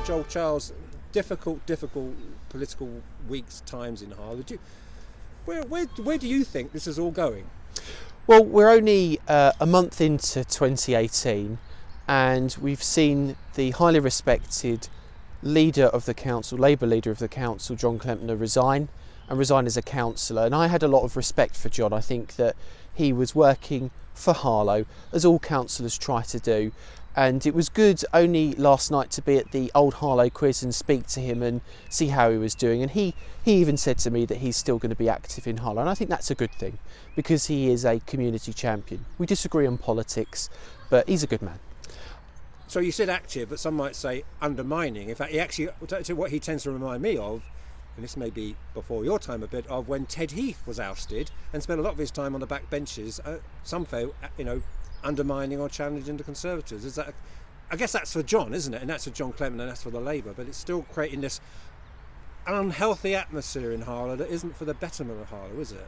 Joel Charles, difficult political weeks, times in Harlow. Where do you think this is all going? Well, we're only a month into 2018, and we've seen the highly respected leader of the council, Labour leader of the council, John Klempner, resign as a councillor. And I had a lot of respect for John. I think that he was working for Harlow, as all councillors try to do. And it was good only last night to be at the Old Harlow quiz and speak to him and see how he was doing. And he even said to me that he's still going to be active in Harlow. And I think that's a good thing, because he is a community champion. We disagree on politics, but he's a good man. So you said active, but some might say undermining. In fact, what he tends to remind me of, and this may be before your time a bit, of when Ted Heath was ousted and spent a lot of his time on the back benches, some felt, undermining or challenging the Conservatives. Is that? I guess that's for John, isn't it? And that's for John Clement, and that's for the Labour. But it's still creating this unhealthy atmosphere in Harlow that isn't for the betterment of Harlow, is it?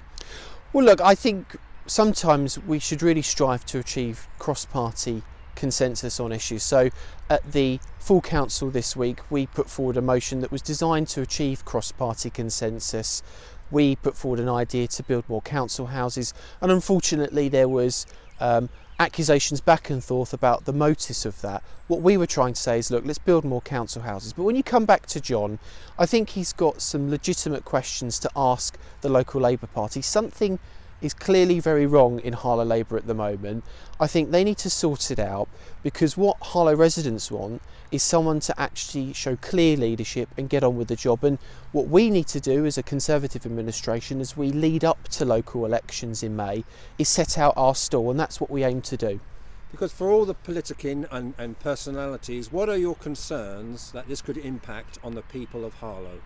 Well, look, I think sometimes we should really strive to achieve cross-party consensus on issues. So at the full council this week, we put forward a motion that was designed to achieve cross-party consensus. We put forward an idea to build more council houses, and unfortunately there was accusations back and forth about the motives of that. What we were trying to say is, look, let's build more council houses. But when you come back to John, I think he's got some legitimate questions to ask the local Labour Party. Something is clearly very wrong in Harlow Labour at the moment. I think they need to sort it out, because what Harlow residents want is someone to actually show clear leadership and get on with the job. And what we need to do as a Conservative administration, as we lead up to local elections in May, is set out our stall, and that's what we aim to do. Because for all the politicking and personalities, what are your concerns that this could impact on the people of Harlow?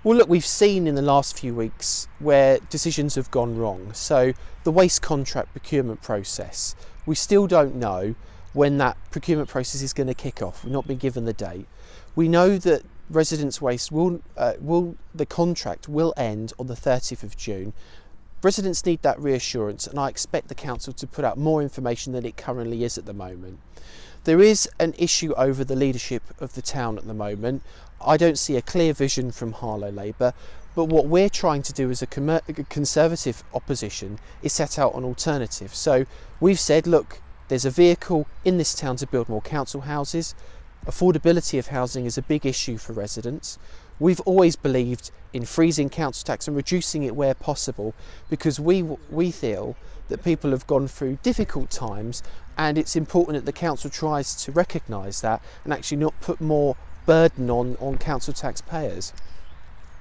Well, look, we've seen in the last few weeks where decisions have gone wrong. So the waste contract procurement process, we still don't know when that procurement process is going to kick off. We've not been given the date. We know that residents' waste the contract will end on the 30th of June. Residents need that reassurance, and I expect the council to put out more information than it currently is at the moment. There is an issue over the leadership of the town at the moment. I don't see a clear vision from Harlow Labour, but what we're trying to do as a Conservative opposition is set out an alternative. So we've said, look, there's a vehicle in this town to build more council houses. Affordability of housing is a big issue for residents. We've always believed in freezing council tax and reducing it where possible, because we feel that people have gone through difficult times, and it's important that the council tries to recognise that and actually not put more burden on council taxpayers.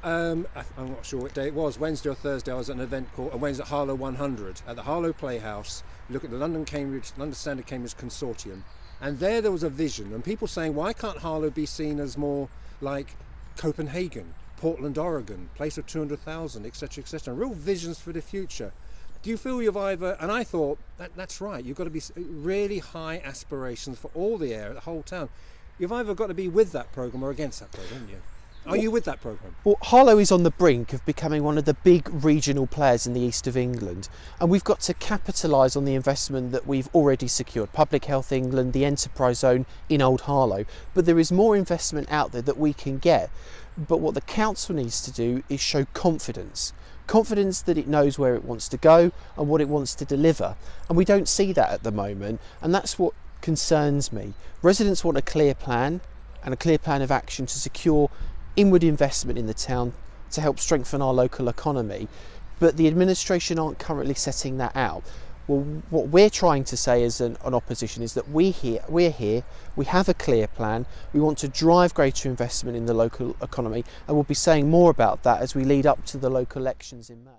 I'm not sure what day it was, Wednesday or Thursday. I was at an event called Wednesday at Harlow 100 at the Harlow Playhouse. Look at the London Standard Cambridge Consortium, and there was a vision, and people saying, why can't Harlow be seen as more like Copenhagen, Portland, Oregon, place of 200,000, etc., etc. Real visions for the future. Do you feel you've either, and I thought that's right, you've got to be really high aspirations for all the area, the whole town. You've either got to be with that programme or against that programme, haven't you? Are you with that programme? Well, Harlow is on the brink of becoming one of the big regional players in the east of England, and we've got to capitalise on the investment that we've already secured. Public Health England, the Enterprise Zone in Old Harlow, but there is more investment out there that we can get. But what the council needs to do is show confidence that it knows where it wants to go and what it wants to deliver, and we don't see that at the moment, and that's what concerns me. Residents want a clear plan and a clear plan of action to secure inward investment in the town to help strengthen our local economy, but the administration aren't currently setting that out. Well, what we're trying to say as an opposition is that we're here, we have a clear plan, we want to drive greater investment in the local economy, and we'll be saying more about that as we lead up to the local elections in May.